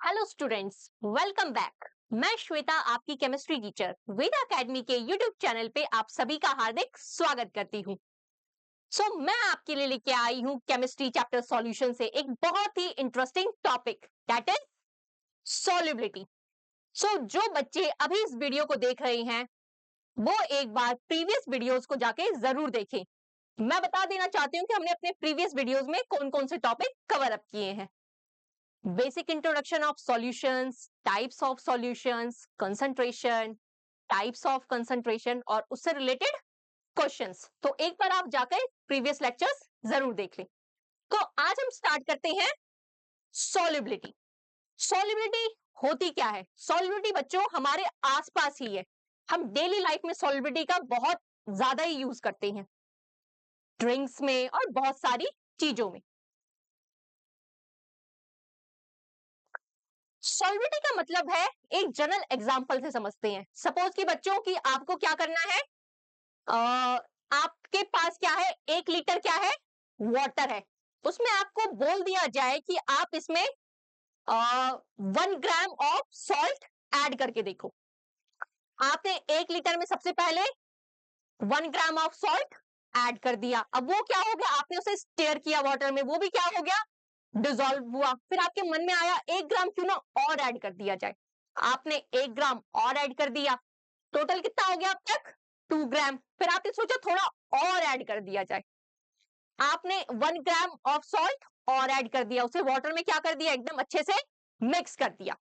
Hello students, welcome back. मैं श्वेता, आपकी chemistry teacher वेदा academy के यूट्यूब चैनल पे आप सभी का हार्दिक स्वागत करती हूँ। मैं आपके लिए लेके आई हूँ केमिस्ट्री चैप्टर सॉल्यूशन से एक बहुत ही interesting topic, that is solubility. जो बच्चे अभी इस वीडियो को देख रहे हैं वो एक बार प्रीवियस वीडियोस को जाके जरूर देखें। मैं बता देना चाहती हूँ कि हमने अपने प्रीवियस वीडियोस में कौन कौन से टॉपिक कवर अप किए हैं। Basic introduction of solutions, types of solutions, concentration, types of concentration और उससे related questions। तो एक बार आप जाकर previous lectures जरूर देख लें। तो आज हम start करते हैं solubility। solubility होती क्या है? solubility बच्चों हमारे आसपास ही है। हम डेली लाइफ में solubility का बहुत ज्यादा ही यूज करते हैं, ड्रिंक्स में और बहुत सारी चीजों में। सॉल्विटी का मतलब है, एक जनरल एग्जांपल से समझते हैं। सपोज कि बच्चों की आपको क्या करना है, आपके पास क्या है, 1 लीटर क्या है, वाटर है। उसमें आपको बोल दिया जाए कि आप इसमें 1 ग्राम ऑफ सॉल्ट ऐड करके देखो। आपने 1 लीटर में सबसे पहले 1 ग्राम ऑफ सॉल्ट ऐड कर दिया। अब वो क्या हो गया, आपने उसे स्टेयर किया वाटर में, वो भी क्या हो गया, डिसॉल्व हुआ। फिर आपके मन में आया 1 ग्राम क्यों ना और ऐड कर दिया जाए। आपने 1 ग्राम और ऐड कर दिया, टोटल कितना हो गया अब तक, 2 ग्राम। फिर आपने सोचा थोड़ा और ऐड कर दिया जाए। आपने 1 ग्राम ऑफ सॉल्ट और ऐड कर दिया, उसे वाटर में क्या कर दिया, एकदम अच्छे से मिक्स कर दिया।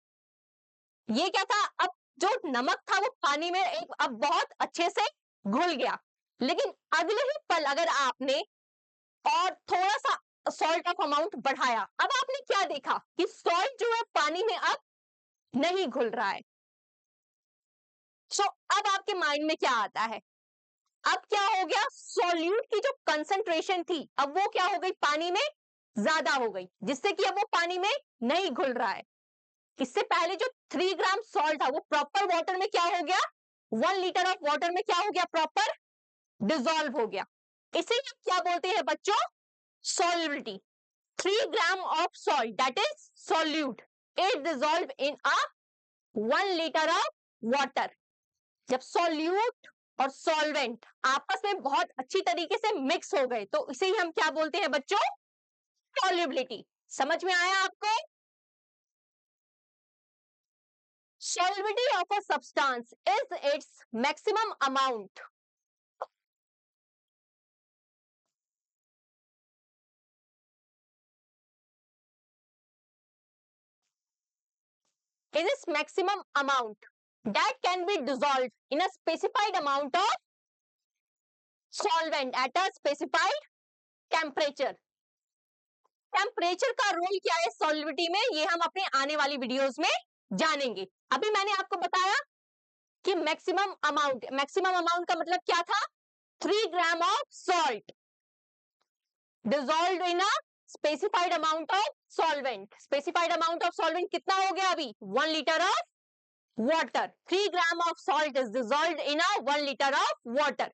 ये क्या था, अब जो नमक था वो पानी में अब बहुत अच्छे से घुल गया। लेकिन अगले ही पल अगर आपने और थोड़ा सा सॉल्ट ऑफ अमाउंट बढ़ाया, अब आपने क्या देखा कि सॉल्ट जो है पानी में अब नहीं घुल रहा है। अब आपके माइंड में क्या आता है, अब क्या हो गया, सॉल्यूट की जो कंसंट्रेशन थी अब वो क्या हो गई, पानी में ज्यादा हो गई, जिससे कि अब वो पानी में नहीं घुल रहा है। इससे पहले जो 3 ग्राम सॉल्ट था वो प्रॉपर वाटर में क्या हो गया, 1 लीटर ऑफ वाटर में क्या हो गया, प्रॉपर डिसॉल्व हो गया। इसे हम क्या बोलते हैं बच्चों, solubility. 3 gram of salt that is solute, it dissolve in a 1 litre of water. जब सॉल्यूट और सॉल्वेंट आपस में बहुत अच्छी तरीके से मिक्स हो गए तो इसे ही हम क्या बोलते हैं बच्चों, सॉल्युबिलिटी। समझ में आया आपको? Solubility of a substance is its maximum amount. Is its maximum amount that can be dissolved in a specified amount of solvent at a specified temperature. Temperature का रोल क्या है सॉल्युबिलिटी में, ये हम अपने आने वाली वीडियोस में जानेंगे। अभी मैंने आपको बताया कि मैक्सिमम अमाउंट का मतलब क्या था, 3 gram of salt dissolved in a specified amount of solvent. Specified amount of solvent कितना हो गया अभी, 1 litre of water. 3 gram of salt is dissolved in a 1 litre of water.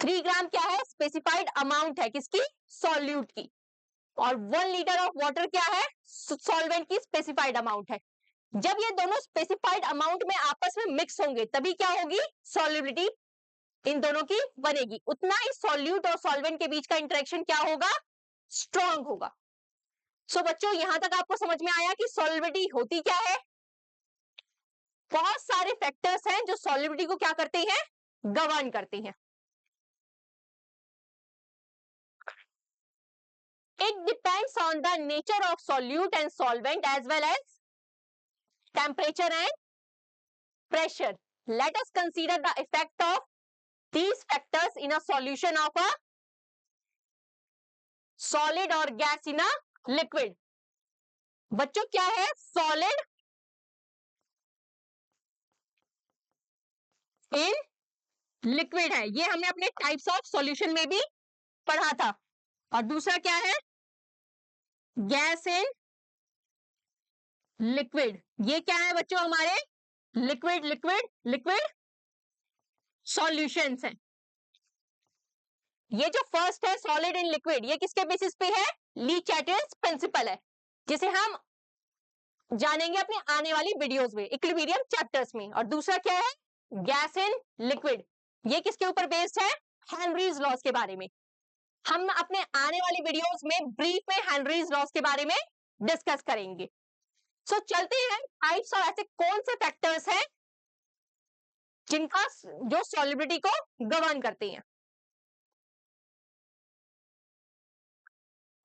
3 ग्राम क्या है, स्पेसिफाइड अमाउंट है किसकी, सॉल्यूट की, और 1 लीटर ऑफ वाटर क्या है, सॉल्वेंट की स्पेसिफाइड अमाउंट है। जब ये दोनों स्पेसिफाइड अमाउंट में आपस में मिक्स होंगे तभी क्या होगी, सॉल्युबिलिटी इन दोनों की बनेगी। उतना ही सॉल्यूट और सॉल्वेंट के बीच का इंटरेक्शन क्या होगा, स्ट्रॉन्ग होगा। बच्चों यहां तक आपको समझ में आया कि सॉल्युबिलिटी होती क्या है। बहुत सारे फैक्टर्स हैं जो सॉल्युबिलिटी को क्या करते हैं, गवर्न करते हैं। It depends on the nature of solute and solvent as well as temperature and pressure. Let us consider the effect of these factors in a solution of a solid or gas in a liquid. बच्चों क्या है, solid in liquid है, ये हमने अपने types of solution में भी पढ़ा था। और दूसरा क्या है, गैस इन लिक्विड। ये क्या है बच्चों, हमारे लिक्विड लिक्विड लिक्विड सॉल्यूशंस हैं। ये जो फर्स्ट है सॉलिड इन लिक्विड, ये किसके बेसिस पे है, ली चैटर्स प्रिंसिपल है, जिसे हम जानेंगे अपने आने वाली वीडियोस में, इक्विलिब्रियम चैप्टर्स में। और दूसरा क्या है, गैस इन लिक्विड, ये किसके ऊपर बेस्ड है, हेनरीज लॉज के बारे में। हम अपने आने वाली वीडियोस में ब्रीफ में हेनरीज लॉज के बारे में डिस्कस करेंगे। सो चलते हैं टाइप्स, और ऐसे कौन से फैक्टर्स हैं जिनका जो सॉल्युबिलिटी को गवर्न करते हैं।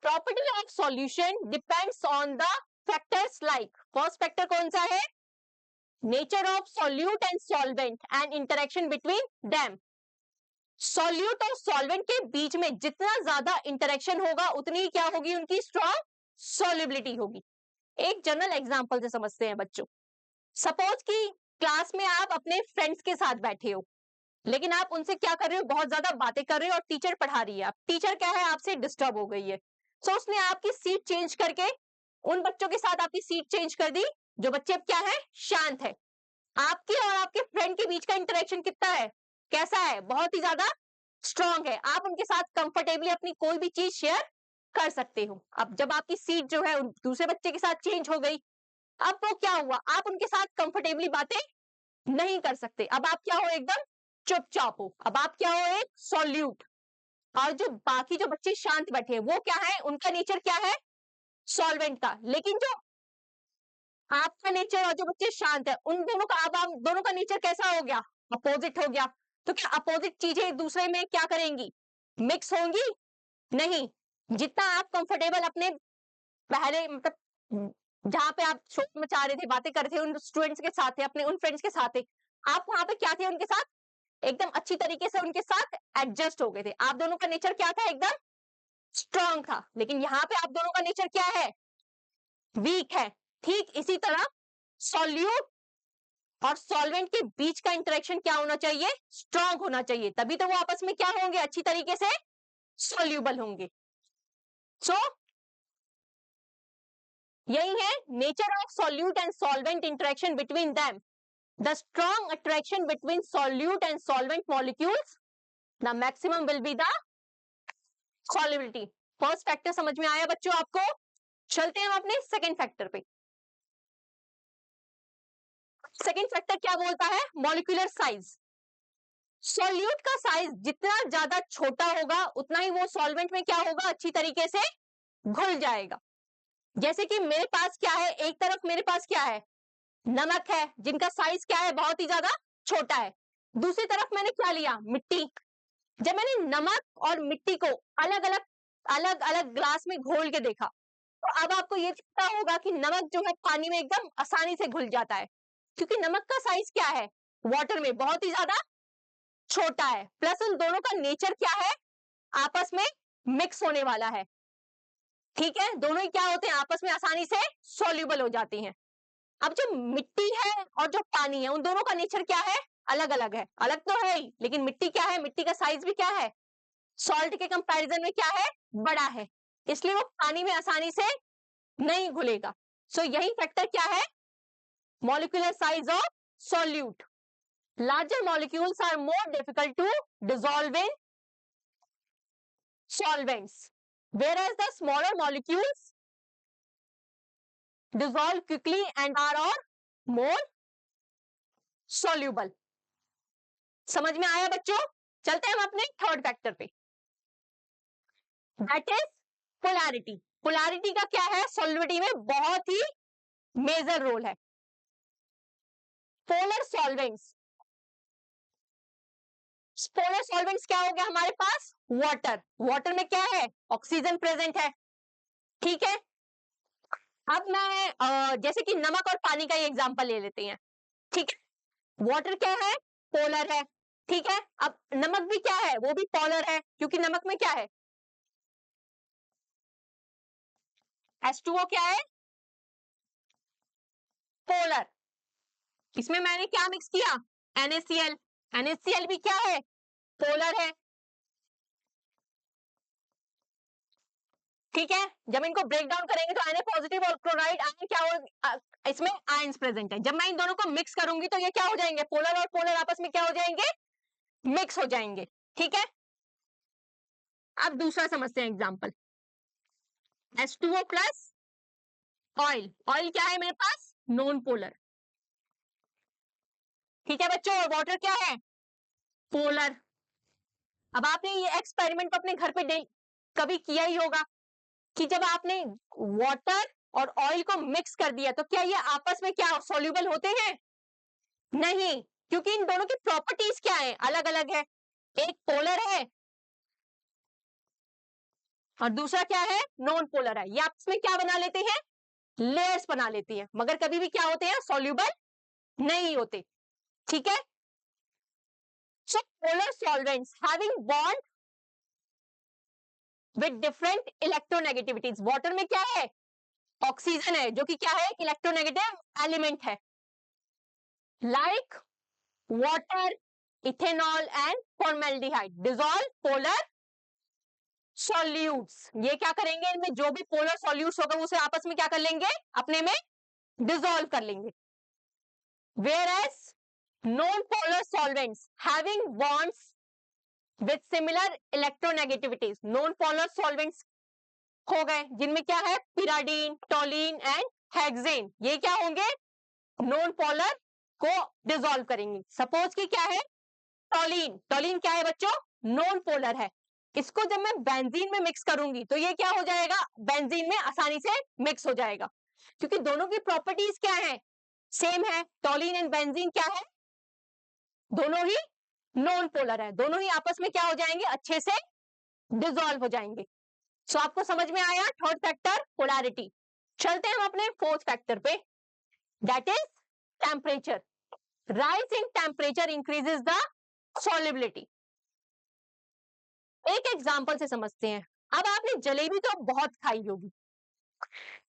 Property of solution depends on the factors like, first factor कौन सा है, nature of solute and solvent and interaction between them. Solute और सॉल्वेंट के बीच में जितना ज्यादा इंटरेक्शन होगा उतनी क्या होगी, उनकी स्ट्रॉन्ग सॉल्युबिलिटी होगी। एक जनरल एग्जांपल से समझते हैं बच्चों। सपोज कि क्लास में आप अपने फ्रेंड्स के साथ बैठे हो, लेकिन आप उनसे क्या कर रहे हो, बहुत ज्यादा बातें कर रहे हो और टीचर पढ़ा रही है। अब टीचर क्या है, आपसे डिस्टर्ब हो गई है, सो उसने आपकी सीट चेंज करके उन बच्चों के साथ आपकी सीट चेंज कर दी जो बच्चे अब क्या है, शांत है। आपके और आपके फ्रेंड के बीच का इंटरेक्शन कितना है, कैसा है, बहुत ही ज्यादा स्ट्रांग है। आप उनके साथ कंफर्टेबली अपनी कोई भी चीज शेयर कर सकते हो। अब जब आपकी सीट जो है दूसरे बच्चे के साथ चेंज हो गई, अब वो क्या हुआ, आप उनके साथ कंफर्टेबली बातें नहीं कर सकते। अब आप क्या हो, एकदम चुपचाप हो। अब आप क्या हो, एक सॉल्यूट। और जो बाकी जो बच्चे शांत बैठे हैं वो क्या है, उनका नेचर क्या है, सॉल्वेंट का। लेकिन जो आपका नेचर और जो बच्चे शांत है उन दोनों का, अब आप दोनों का नेचर कैसा हो गया, अपोजिट हो गया। तो क्या अपोजिट चीजें एक दूसरे में क्या करेंगी, मिक्स होंगी, नहीं। जितना आप कंफर्टेबल अपने पहले मतलब जहां पे आप शोर मचा रहे थे, बातें कर रहे थे, उन स्टूडेंट्स के साथ थे, अपने उन फ्रेंड्स के साथ थे, आप वहां पे क्या थे, उनके साथ एकदम अच्छी तरीके से उनके साथ एडजस्ट हो गए थे। आप दोनों का नेचर क्या था, एकदम स्ट्रांग था। लेकिन यहाँ पे आप दोनों का नेचर क्या है, वीक है। ठीक इसी तरह सॉल्यूट और सॉल्वेंट के बीच का इंटरेक्शन क्या होना चाहिए, स्ट्रांग होना चाहिए, तभी तो वो आपस में क्या होंगे, अच्छी तरीके से सॉल्यूबल होंगे। सो यही है nature of solute and solvent interaction between them, the strong attraction between solute and solvent molecules, the maximum will be the solubility. First factor समझ में आया बच्चों आपको। चलते हैं हम अपने सेकंड फैक्टर पे। सेकंड फैक्टर क्या बोलता है, मॉलिक्यूलर साइज। सॉल्यूट का साइज जितना ज्यादा छोटा होगा उतना ही वो सॉल्वेंट में क्या होगा, अच्छी तरीके से घुल जाएगा। जैसे कि मेरे पास क्या है, एक तरफ मेरे पास क्या है, नमक है, जिनका साइज क्या है, बहुत ही ज्यादा छोटा है। दूसरी तरफ मैंने क्या लिया, मिट्टी। जब मैंने नमक और मिट्टी को अलग अलग ग्लास में घोल के देखा, तो अब आपको ये पता होगा कि नमक जो है पानी में एकदम आसानी से घुल जाता है, क्योंकि नमक का साइज क्या है, वाटर में बहुत ही ज्यादा छोटा है। प्लस उन दोनों का नेचर क्या है, आपस में मिक्स होने वाला है। ठीक है, दोनों ही क्या होते हैं, आपस में आसानी से सॉल्युबल हो जाती हैं। अब जो मिट्टी है और जो पानी है, उन दोनों का नेचर क्या है, अलग अलग है। अलग तो है ही, लेकिन मिट्टी क्या है, मिट्टी का साइज भी क्या है, सॉल्ट के कंपैरिजन में क्या है, बड़ा है, इसलिए वो पानी में आसानी से नहीं घुलेगा। सो यही फैक्टर क्या है, molecular size of solute. Larger molecules are more difficult to dissolve in solvents, whereas the smaller molecules dissolve quickly and are or more soluble। समझ में आया बच्चों। चलते हैं हम अपने थर्ड फैक्टर पे, दैट इज पोलैरिटी। पोलैरिटी का क्या है, सॉल्युबिलिटी में बहुत ही मेजर रोल है। पोलर सॉल्वेंट्स, पोलर सॉल्वेंट्स क्या हो गया हमारे पास, वाटर। वाटर में क्या है, ऑक्सीजन प्रेजेंट है। ठीक है, अब मैं जैसे कि नमक और पानी का ही एग्जांपल ले लेते हैं। ठीक है, वाटर क्या है, पोलर है। ठीक है, अब नमक भी क्या है, वो भी पोलर है, क्योंकि नमक में क्या है, H2O क्या है, पोलर। इसमें मैंने क्या मिक्स किया, NaCl। NaCl भी क्या है, पोलर है। ठीक है, जब इनको ब्रेक डाउन करेंगे तो Na पॉजिटिव और क्लोराइड आयन क्या हो, इसमें आयंस प्रेजेंट है। जब मैं इन दोनों को मिक्स करूंगी तो ये क्या हो जाएंगे, पोलर और पोलर आपस में क्या हो जाएंगे, मिक्स हो जाएंगे। ठीक है, अब दूसरा समझते हैं example, H2O plus oil, oil क्या है मेरे पास? Non polar. ठीक है बच्चों, और वाटर क्या है? पोलर। अब आपने ये एक्सपेरिमेंट अपने घर पे कभी किया ही होगा कि जब आपने वाटर और ऑयल को मिक्स कर दिया तो क्या ये आपस में क्या सॉल्युबल होते हैं? नहीं, क्योंकि इन दोनों की प्रॉपर्टीज क्या है? अलग अलग है। एक पोलर है और दूसरा क्या है? नॉन पोलर है। ये आपस में क्या बना लेते हैं? लेयर्स बना लेती है, मगर कभी भी क्या होते हैं? सॉल्युबल नहीं होते। ठीक है। So polar solvents having bond with different electronegativities. Water में क्या है? ऑक्सीजन है, जो कि क्या है? इलेक्ट्रोनेगेटिव एलिमेंट है। Like water, ethanol and formaldehyde dissolve polar solutes. ये क्या करेंगे? इनमें जो भी पोलर सॉल्यूट्स होगा उसे आपस में क्या कर लेंगे? अपने में डिसॉल्व कर लेंगे। Whereas non-polar solvents having bonds with similar electronegativities, non-polar solvents हो गए जिनमें क्या है? पिराडीन, टोलिन एंड हेक्सेन, ये क्या होंगे? नॉन पोलर को डिसॉल्व करेंगे। सपोज कि क्या है? टोलिन, टोलिन क्या है बच्चों? नॉन पोलर है। इसको जब मैं बेंजीन में मिक्स करूंगी तो ये क्या हो जाएगा? बेंजीन में आसानी से मिक्स हो जाएगा, क्योंकि दोनों की प्रॉपर्टीज क्या है? सेम है। टोलिन एंड बेंजीन क्या है? दोनों ही नॉन पोलर है, दोनों ही आपस में क्या हो जाएंगे? अच्छे से डिसॉल्व हो जाएंगे। सो आपको समझ में आया थर्ड फैक्टर, पोलैरिटी। चलते हैं हम अपने फोर्थ फैक्टर पे, that is temperature. Rise in temperature increases the solubility. एक एग्जांपल से समझते हैं। अब आपने जलेबी तो बहुत खाई होगी,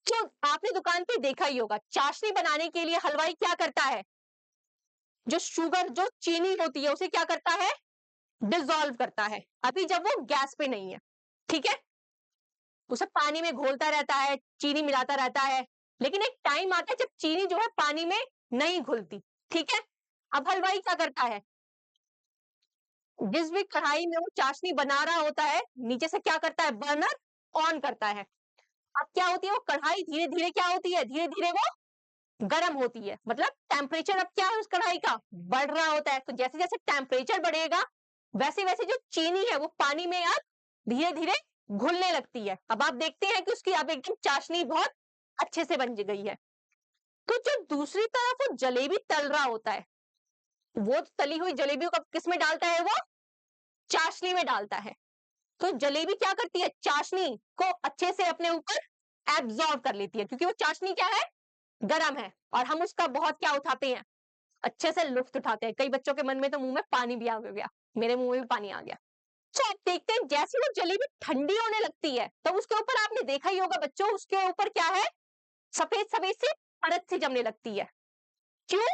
तो आपने दुकान पे देखा ही होगा, चाशनी बनाने के लिए हलवाई क्या करता है? जो शुगर, जो चीनी होती है उसे क्या करता है? डिसॉल्व करता है, अभी जब वो गैस पे नहीं है। ठीक है, उसे पानी में घोलता रहता है, चीनी मिलाता रहता है, लेकिन एक टाइम आता है जब चीनी जो है पानी में नहीं घुलती। ठीक है, अब हलवाई क्या करता है? जिस भी कढ़ाई में वो चाशनी बना रहा होता है, नीचे से क्या करता है? बर्नर ऑन करता है। अब क्या होती है? वो कढ़ाई धीरे धीरे क्या होती है? धीरे धीरे वो गर्म होती है, मतलब टेम्परेचर अब क्या है उस कढ़ाई का? बढ़ रहा होता है। तो जैसे जैसे टेम्परेचर बढ़ेगा वैसे वैसे जो चीनी है वो पानी में अब धीरे धीरे घुलने लगती है। अब आप देखते हैं कि उसकी अब एकदम चाशनी बहुत अच्छे से बन गई है। तो जो दूसरी तरफ वो जलेबी तल रहा होता है, वो तली हुई जलेबी को किस में डालता है? वो चाशनी में डालता है। तो जलेबी क्या करती है? चाशनी को अच्छे से अपने ऊपर एब्जॉर्ब कर लेती है, क्योंकि वो चाशनी क्या है? गर्म है, और हम उसका बहुत क्या उठाते हैं? अच्छे से लुत्फ उठाते हैं। कई बच्चों के मन में तो मुंह में पानी भी आ गया, मेरे मुंह में भी पानी आ गया। तो आप देखते हैं जैसे वो जलेबी ठंडी होने लगती है तो उसके ऊपर आपने देखा ही होगा बच्चों, उसके ऊपर क्या है? सफेद सफेद सी परत सी जमने लगती है। क्यों?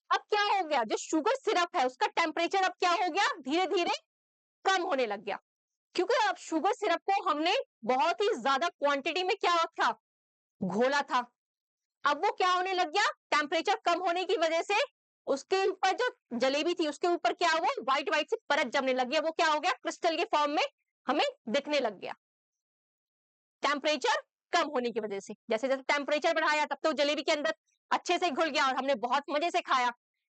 अब क्या हो गया? जो शुगर सिरप है उसका टेम्परेचर अब क्या हो गया? धीरे धीरे कम होने लग गया, क्योंकि अब शुगर सिरप को हमने बहुत ही ज्यादा क्वांटिटी में क्या था? घोला था। अब वो क्या होने लग गया? टेम्परेचर कम होने की वजह से उसके ऊपर जो जलेबी थी उसके ऊपर क्या हुआ? व्हाइट व्हाइट सी परत जमने लग गया। वो क्या हो गया? क्रिस्टल के फॉर्म में हमें दिखने लग गया, टेम्परेचर कम होने की वजह से। जैसे जैसे टेम्परेचर बढ़ाया तब तो जलेबी के अंदर अच्छे से घुल गया और हमने बहुत मजे से खाया,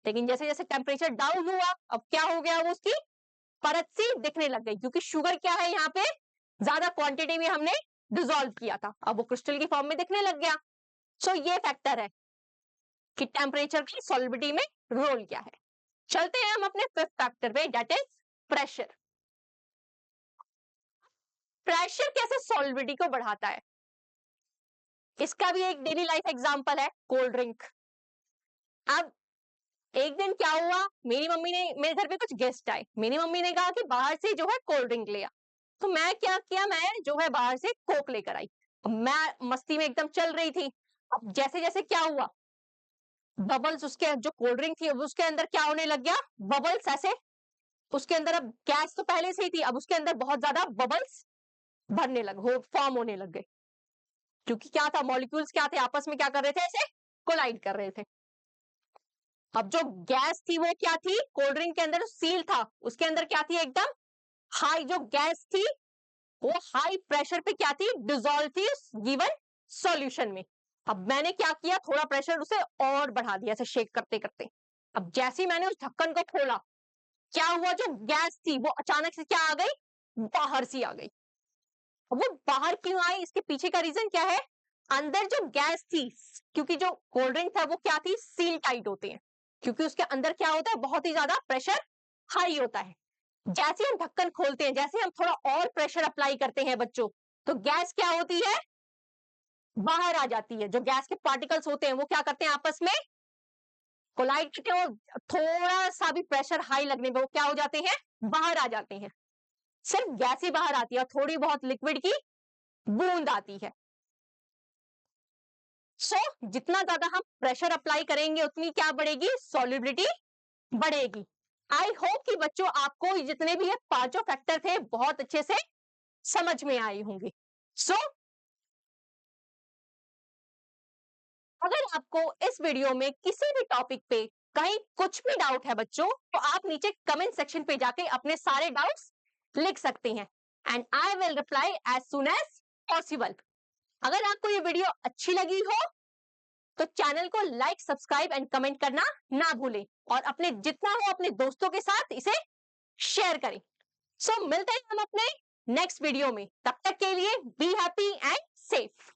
लेकिन जैसे जैसे टेम्परेचर डाउन हुआ अब क्या हो गया? वो उसकी परत सी दिखने लग गई, क्योंकि शुगर क्या है यहाँ पे? ज्यादा क्वांटिटी में हमने डिसॉल्व किया था, अब वो क्रिस्टल की फॉर्म में दिखने लग गया। सो ये फैक्टर है कि टेम्परेचर की सॉल्युबिलिटी में रोल क्या है। चलते हैं हम अपने फिफ्थ फैक्टर पे, दैट इज प्रेशर। प्रेशर कैसे सॉल्युबिलिटी को बढ़ाता है? इसका भी एक डेली लाइफ एग्जांपल है, कोल्ड ड्रिंक। अब एक दिन क्या हुआ, मेरी मम्मी ने, मेरे घर पे कुछ गेस्ट आए, मेरी मम्मी ने कहा कि बाहर से जो है कोल्ड ड्रिंक ले आ। तो मैं क्या किया? मैं जो है बाहर से कोक लेकर आई। अब मैं मस्ती में एकदम चल रही थी। अब जैसे जैसे क्या हुआ, बबल्स, उसके जो कोल्ड ड्रिंक थी अब उसके अंदर क्या होने लग गया? बबल्स ऐसे, उसके अंदर अब गैस तो पहले से ही थी, अब उसके अंदर बहुत ज्यादा बबल्स भरने लग हो फॉर्म होने लग गए, क्योंकि क्या था? मॉलिक्यूल्स क्या थे? आपस में क्या कर रहे थे? ऐसे कोलाइड कर रहे थे। अब जो गैस थी वो क्या थी? कोल्ड ड्रिंक के अंदर सील था, उसके अंदर क्या थी? एकदम हाई जो गैस थी वो हाई प्रेशर पे क्या थी? डिसॉल्व थी गिवन सॉल्यूशन में। अब मैंने क्या किया, थोड़ा प्रेशर उसे और बढ़ा दिया, ऐसे शेक करते करते। अब जैसे ही मैंने उस ढक्कन को खोला, क्या हुआ, जो गैस थी वो अचानक से क्या आ गई, बाहर सी आ गई। अब वो बाहर क्यों आई, इसके पीछे का रीजन क्या है, अंदर जो गैस थी, क्योंकि जो कोल्ड ड्रिंक था वो क्या थी, सील टाइट होते हैं, क्योंकि उसके अंदर क्या होता है, बहुत ही ज्यादा प्रेशर हाई होता है। जैसे हम ढक्कन खोलते हैं, जैसे हम थोड़ा और प्रेशर अप्लाई करते हैं बच्चों, तो गैस क्या होती है, बाहर आ जाती है। जो गैस के पार्टिकल्स होते हैं वो क्या करते हैं, आपस में कोलाइड करके वो थोड़ा सा भी प्रेशर हाई लगने पे वो क्या हो जाते हैं, बाहर आ जाते हैं। सिर्फ गैस ही बाहर आती है और थोड़ी बहुत लिक्विड की बूंद आती है। सो जितना ज्यादा हम प्रेशर अप्लाई करेंगे उतनी क्या बढ़ेगी, सॉल्युबिलिटी बढ़ेगी। आई होप कि बच्चों आपको जितने भी ये पांचों फैक्टर थे बहुत अच्छे से समझ में आए होंगे। सो अगर आपको इस वीडियो में किसी भी टॉपिक पे कहीं कुछ भी डाउट है बच्चों, तो आप नीचे कमेंट सेक्शन पे जाके अपने सारे डाउट्स लिख सकते हैं and I will reply as soon as possible. अगर आपको ये वीडियो अच्छी लगी हो तो चैनल को लाइक, सब्सक्राइब एंड कमेंट करना ना भूलें और अपने जितना हो अपने दोस्तों के साथ इसे शेयर करें। सो मिलते हैं हम अपने नेक्स्ट वीडियो में, तब तक के लिए बी हैप्पी एंड सेफ।